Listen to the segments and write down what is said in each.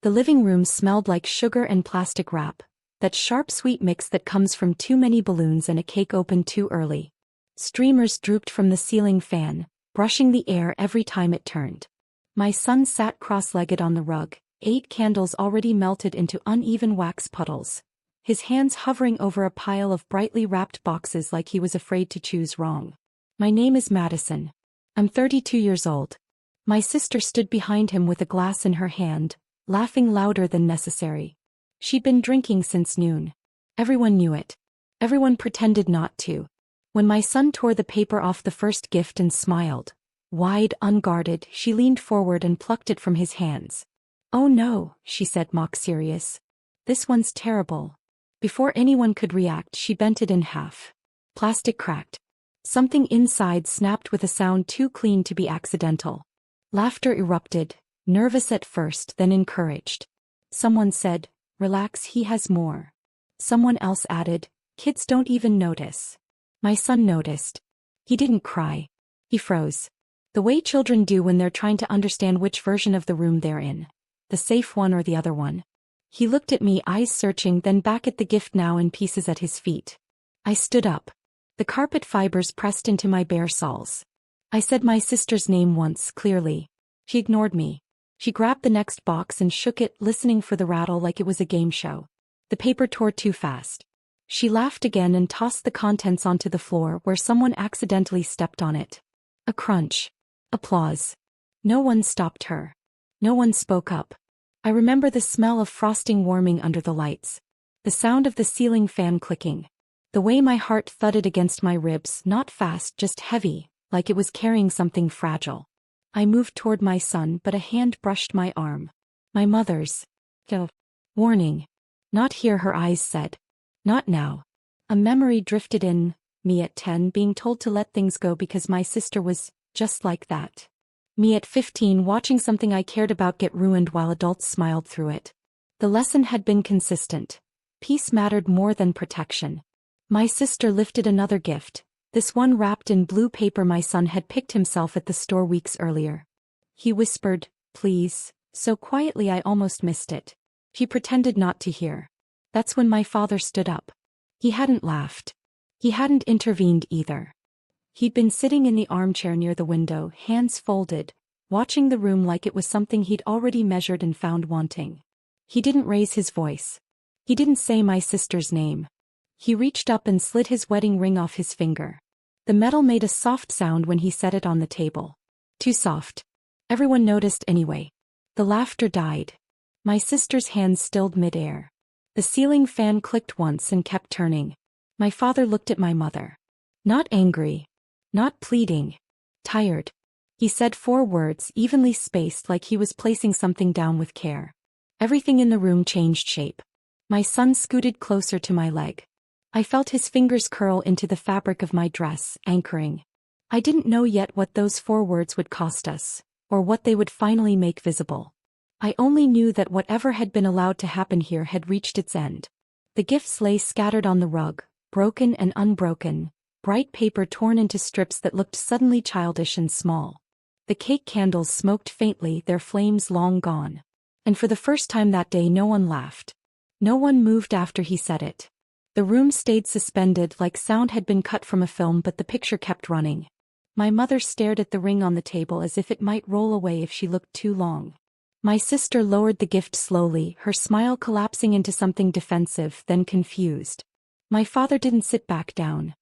The living room smelled like sugar and plastic wrap, that sharp sweet mix that comes from too many balloons and a cake opened too early. Streamers drooped from the ceiling fan, brushing the air every time it turned. My son sat cross-legged on the rug, 8 candles already melted into uneven wax puddles, his hands hovering over a pile of brightly wrapped boxes like he was afraid to choose wrong. My name is Madison. I'm 32 years old. My sister stood behind him with a glass in her hand, laughing louder than necessary. She'd been drinking since noon. Everyone knew it. Everyone pretended not to. When my son tore the paper off the first gift and smiled, wide, unguarded, she leaned forward and plucked it from his hands. "Oh no," she said, mock serious. "This one's terrible." Before anyone could react, she bent it in half. Plastic cracked. Something inside snapped with a sound too clean to be accidental. Laughter erupted, nervous at first, then encouraged. Someone said, "Relax, he has more." Someone else added, "Kids don't even notice." My son noticed. He didn't cry. He froze. The way children do when they're trying to understand which version of the room they're in. The safe one or the other one. He looked at me, eyes searching, then back at the gift now in pieces at his feet. I stood up. The carpet fibers pressed into my bare soles. I said my sister's name once, clearly. She ignored me. She grabbed the next box and shook it, listening for the rattle like it was a game show. The paper tore too fast. She laughed again and tossed the contents onto the floor where someone accidentally stepped on it. A crunch. Applause. No one stopped her. No one spoke up. I remember the smell of frosting warming under the lights. The sound of the ceiling fan clicking. The way my heart thudded against my ribs, not fast, just heavy, like it was carrying something fragile. I moved toward my son, but a hand brushed my arm. My mother's. Warning. Not here, her eyes said. Not now. A memory drifted in, me at 10 being told to let things go because my sister was just like that. Me at 15 watching something I cared about get ruined while adults smiled through it. The lesson had been consistent. Peace mattered more than protection. My sister lifted another gift, this one wrapped in blue paper my son had picked himself at the store weeks earlier. He whispered, "Please," so quietly I almost missed it. He pretended not to hear. That's when my father stood up. He hadn't laughed. He hadn't intervened either. He'd been sitting in the armchair near the window, hands folded, watching the room like it was something he'd already measured and found wanting. He didn't raise his voice. He didn't say my sister's name. He reached up and slid his wedding ring off his finger. The metal made a soft sound when he set it on the table. Too soft. Everyone noticed anyway. The laughter died. My sister's hands stilled midair. The ceiling fan clicked once and kept turning. My father looked at my mother. Not angry. Not pleading. Tired. He said 4 words, evenly spaced, like he was placing something down with care. Everything in the room changed shape. My son scooted closer to my leg. I felt his fingers curl into the fabric of my dress, anchoring. I didn't know yet what those 4 words would cost us, or what they would finally make visible. I only knew that whatever had been allowed to happen here had reached its end. The gifts lay scattered on the rug, broken and unbroken, bright paper torn into strips that looked suddenly childish and small. The cake candles smoked faintly, their flames long gone. And for the first time that day no one laughed. No one moved after he said it. The room stayed suspended like sound had been cut from a film, but the picture kept running. My mother stared at the ring on the table as if it might roll away if she looked too long. My sister lowered the gift slowly, her smile collapsing into something defensive, then confused. My father didn't sit back down.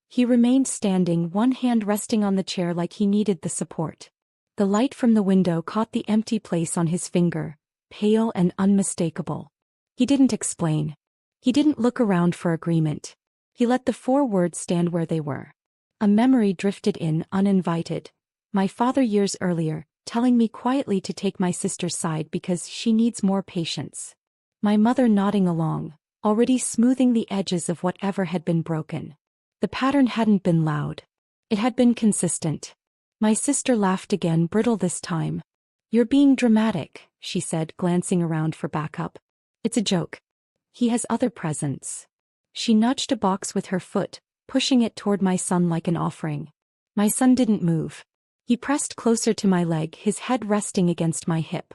He remained standing, one hand resting on the chair like he needed the support. The light from the window caught the empty place on his finger, pale and unmistakable. He didn't explain. He didn't look around for agreement. He let the 4 words stand where they were. A memory drifted in, uninvited. My father years earlier, telling me quietly to take my sister's side because she needs more patience. My mother nodding along, already smoothing the edges of whatever had been broken. The pattern hadn't been loud. It had been consistent. My sister laughed again, brittle this time. "You're being dramatic," she said, glancing around for backup. "It's a joke. He has other presents." She nudged a box with her foot, pushing it toward my son like an offering. My son didn't move. He pressed closer to my leg, his head resting against my hip.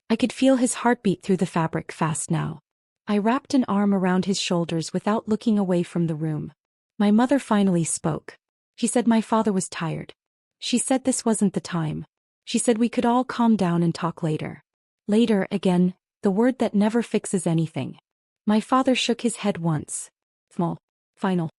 I could feel his heartbeat through the fabric fast now. I wrapped an arm around his shoulders without looking away from the room. My mother finally spoke. She said my father was tired. She said this wasn't the time. She said we could all calm down and talk later. Later, again, the word that never fixes anything. My father shook his head once. Final.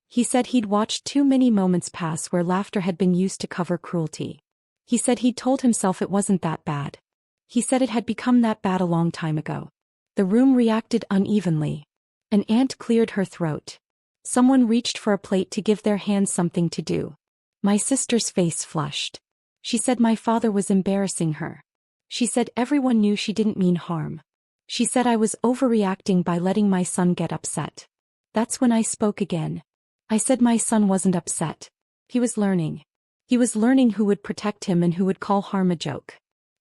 He said he'd watched too many moments pass where laughter had been used to cover cruelty. He said he'd told himself it wasn't that bad. He said it had become that bad a long time ago. The room reacted unevenly. An ant cleared her throat. Someone reached for a plate to give their hands something to do. My sister's face flushed. She said my father was embarrassing her. She said everyone knew she didn't mean harm. She said I was overreacting by letting my son get upset. That's when I spoke again. I said my son wasn't upset. He was learning. He was learning who would protect him and who would call harm a joke.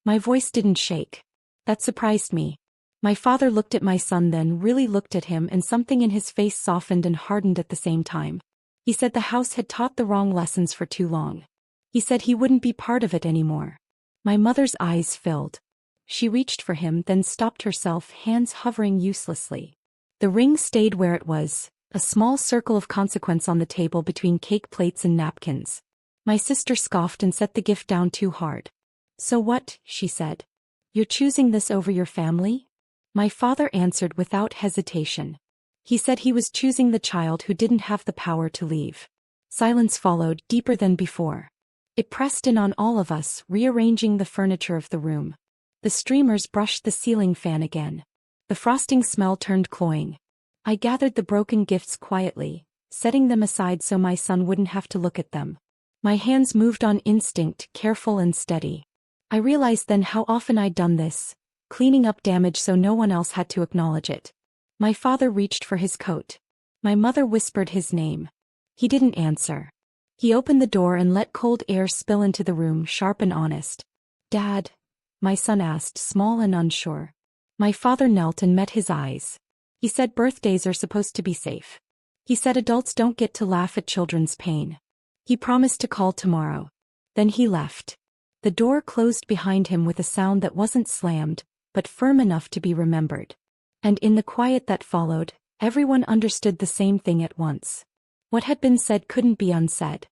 My voice didn't shake. That surprised me. My father looked at my son, then really looked at him, and something in his face softened and hardened at the same time. He said the house had taught the wrong lessons for too long. He said he wouldn't be part of it anymore. My mother's eyes filled. She reached for him, then stopped herself, hands hovering uselessly. The ring stayed where it was, a small circle of consequence on the table between cake plates and napkins. My sister scoffed and set the gift down too hard. So what, she said. You're choosing this over your family? My father answered without hesitation. He said he was choosing the child who didn't have the power to leave. Silence followed, deeper than before. It pressed in on all of us, rearranging the furniture of the room. The streamers brushed the ceiling fan again. The frosting smell turned cloying. I gathered the broken gifts quietly, setting them aside so my son wouldn't have to look at them. My hands moved on instinct, careful and steady. I realized then how often I'd done this, cleaning up damage so no one else had to acknowledge it. My father reached for his coat. My mother whispered his name. He didn't answer. He opened the door and let cold air spill into the room, sharp and honest. Dad? My son asked, small and unsure. My father knelt and met his eyes. He said birthdays are supposed to be safe. He said adults don't get to laugh at children's pain. He promised to call tomorrow. Then he left. The door closed behind him with a sound that wasn't slammed, but firm enough to be remembered. And in the quiet that followed, everyone understood the same thing at once. What had been said couldn't be unsaid.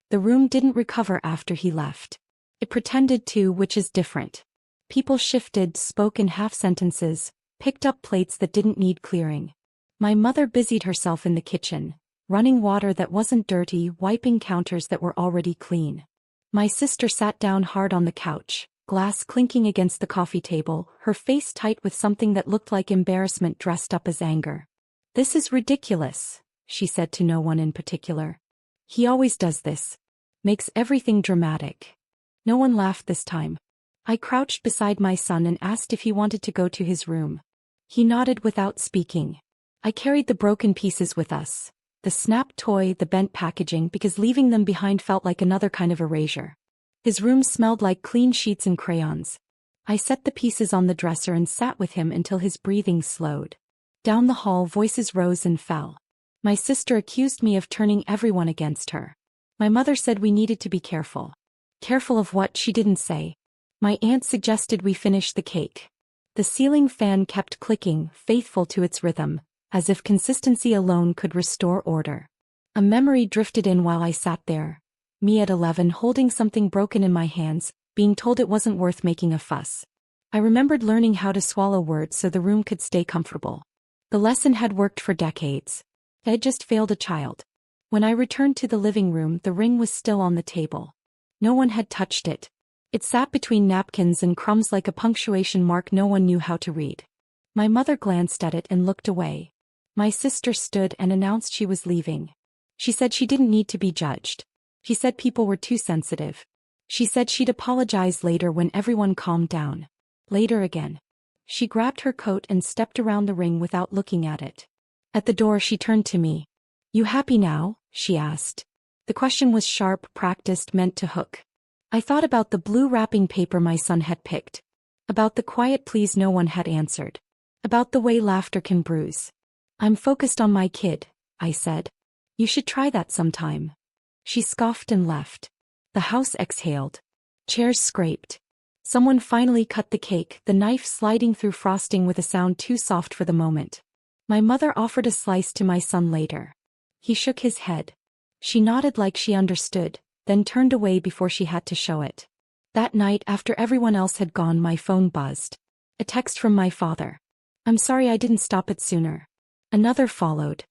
The room didn't recover after he left. It pretended to, which is different. People shifted, spoke in half-sentences, picked up plates that didn't need clearing. My mother busied herself in the kitchen, running water that wasn't dirty, wiping counters that were already clean. My sister sat down hard on the couch, glass clinking against the coffee table, her face tight with something that looked like embarrassment dressed up as anger. This is ridiculous, she said to no one in particular. He always does this. Makes everything dramatic. No one laughed this time. I crouched beside my son and asked if he wanted to go to his room. He nodded without speaking. I carried the broken pieces with us. The snapped toy, the bent packaging, because leaving them behind felt like another kind of erasure. His room smelled like clean sheets and crayons. I set the pieces on the dresser and sat with him until his breathing slowed. Down the hall, voices rose and fell. My sister accused me of turning everyone against her. My mother said we needed to be careful. Careful of what, she didn't say. My aunt suggested we finish the cake. The ceiling fan kept clicking, faithful to its rhythm, as if consistency alone could restore order. A memory drifted in while I sat there. Me at 11 holding something broken in my hands, being told it wasn't worth making a fuss. I remembered learning how to swallow words so the room could stay comfortable. The lesson had worked for decades. I had just failed a child. When I returned to the living room, the ring was still on the table. No one had touched it. It sat between napkins and crumbs like a punctuation mark no one knew how to read. My mother glanced at it and looked away. My sister stood and announced she was leaving. She said she didn't need to be judged. She said people were too sensitive. She said she'd apologize later when everyone calmed down. Later again. She grabbed her coat and stepped around the ring without looking at it. At the door she turned to me. "You happy now?" she asked. The question was sharp, practiced, meant to hook. I thought about the blue wrapping paper my son had picked. About the quiet please no one had answered. About the way laughter can bruise. "I'm focused on my kid," I said. "You should try that sometime." She scoffed and left. The house exhaled. Chairs scraped. Someone finally cut the cake, the knife sliding through frosting with a sound too soft for the moment. My mother offered a slice to my son later. He shook his head. She nodded like she understood, then turned away before she had to show it. That night, after everyone else had gone, my phone buzzed. A text from my father. "I'm sorry I didn't stop it sooner." Another followed.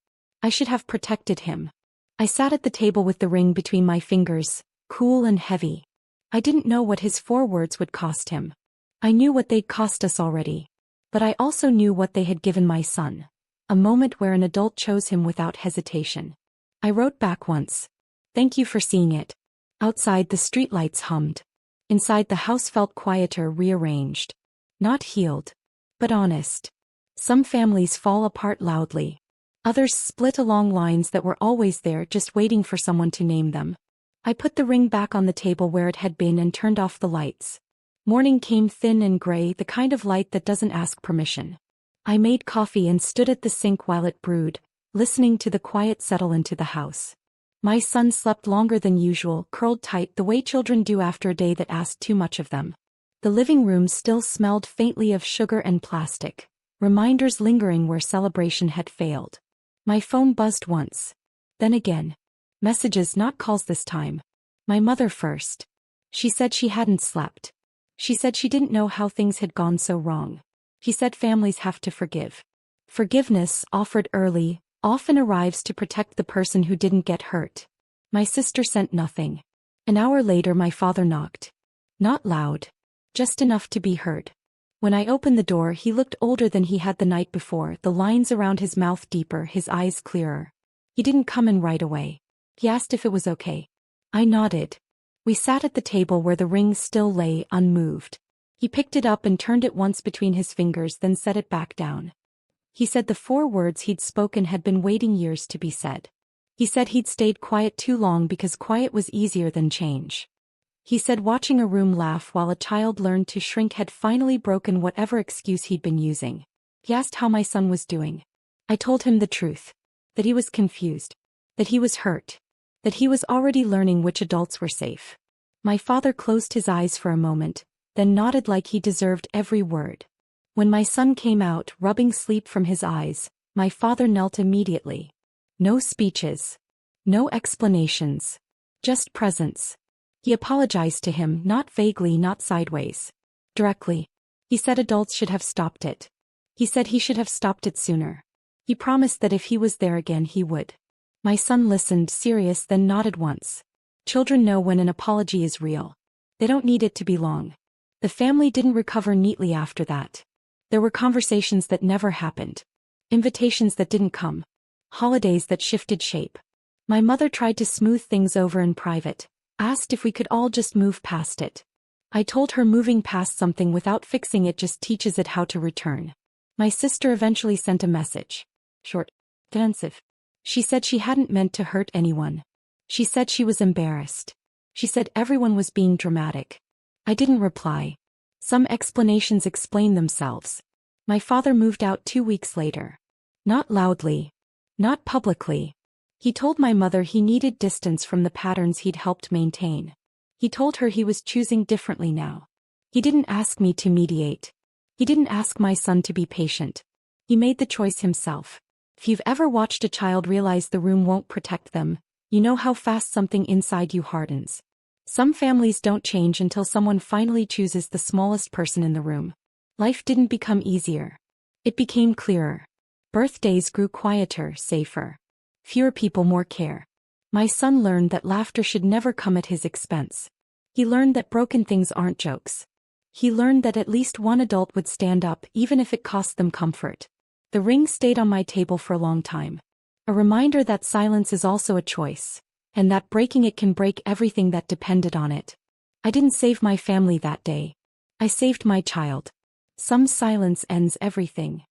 "I should have protected him." I sat at the table with the ring between my fingers, cool and heavy. I didn't know what his 4 words would cost him. I knew what they'd cost us already. But I also knew what they had given my son. A moment where an adult chose him without hesitation. I wrote back once. "Thank you for seeing it." Outside, the streetlights hummed. Inside, the house felt quieter, rearranged. Not healed, but honest. Some families fall apart loudly. Others split along lines that were always there, just waiting for someone to name them. I put the ring back on the table where it had been and turned off the lights. Morning came, thin and gray, the kind of light that doesn't ask permission. I made coffee and stood at the sink while it brewed, listening to the quiet settle into the house. My son slept longer than usual, curled tight the way children do after a day that asked too much of them. The living room still smelled faintly of sugar and plastic, reminders lingering where celebration had failed. My phone buzzed once. Then again. Messages, not calls this time. My mother first. She said she hadn't slept. She said she didn't know how things had gone so wrong. She said families have to forgive. Forgiveness, offered early, often arrives to protect the person who didn't get hurt. My sister sent nothing. An hour later, my father knocked. Not loud. Just enough to be heard. When I opened the door, he looked older than he had the night before, the lines around his mouth deeper, his eyes clearer. He didn't come in right away. He asked if it was okay. I nodded. We sat at the table where the ring still lay, unmoved. He picked it up and turned it once between his fingers, then set it back down. He said the 4 words he'd spoken had been waiting years to be said. He said he'd stayed quiet too long because quiet was easier than change. He said watching a room laugh while a child learned to shrink had finally broken whatever excuse he'd been using. He asked how my son was doing. I told him the truth. That he was confused. That he was hurt. That he was already learning which adults were safe. My father closed his eyes for a moment, then nodded like he deserved every word. When my son came out, rubbing sleep from his eyes, my father knelt immediately. No speeches. No explanations. Just presence. He apologized to him, not vaguely, not sideways. Directly. He said adults should have stopped it. He said he should have stopped it sooner. He promised that if he was there again he would. My son listened, serious, then nodded once. Children know when an apology is real. They don't need it to be long. The family didn't recover neatly after that. There were conversations that never happened. Invitations that didn't come. Holidays that shifted shape. My mother tried to smooth things over in private. Asked if we could all just move past it. I told her moving past something without fixing it just teaches it how to return. My sister eventually sent a message. Short. Defensive. She said she hadn't meant to hurt anyone. She said she was embarrassed. She said everyone was being dramatic. I didn't reply. Some explanations explain themselves. My father moved out 2 weeks later. Not loudly. Not publicly. He told my mother he needed distance from the patterns he'd helped maintain. He told her he was choosing differently now. He didn't ask me to mediate. He didn't ask my son to be patient. He made the choice himself. If you've ever watched a child realize the room won't protect them, you know how fast something inside you hardens. Some families don't change until someone finally chooses the smallest person in the room. Life didn't become easier. It became clearer. Birthdays grew quieter, safer. Fewer people, more care. My son learned that laughter should never come at his expense. He learned that broken things aren't jokes. He learned that at least one adult would stand up even if it cost them comfort. The ring stayed on my table for a long time. A reminder that silence is also a choice, and that breaking it can break everything that depended on it. I didn't save my family that day. I saved my child. Some silence ends everything.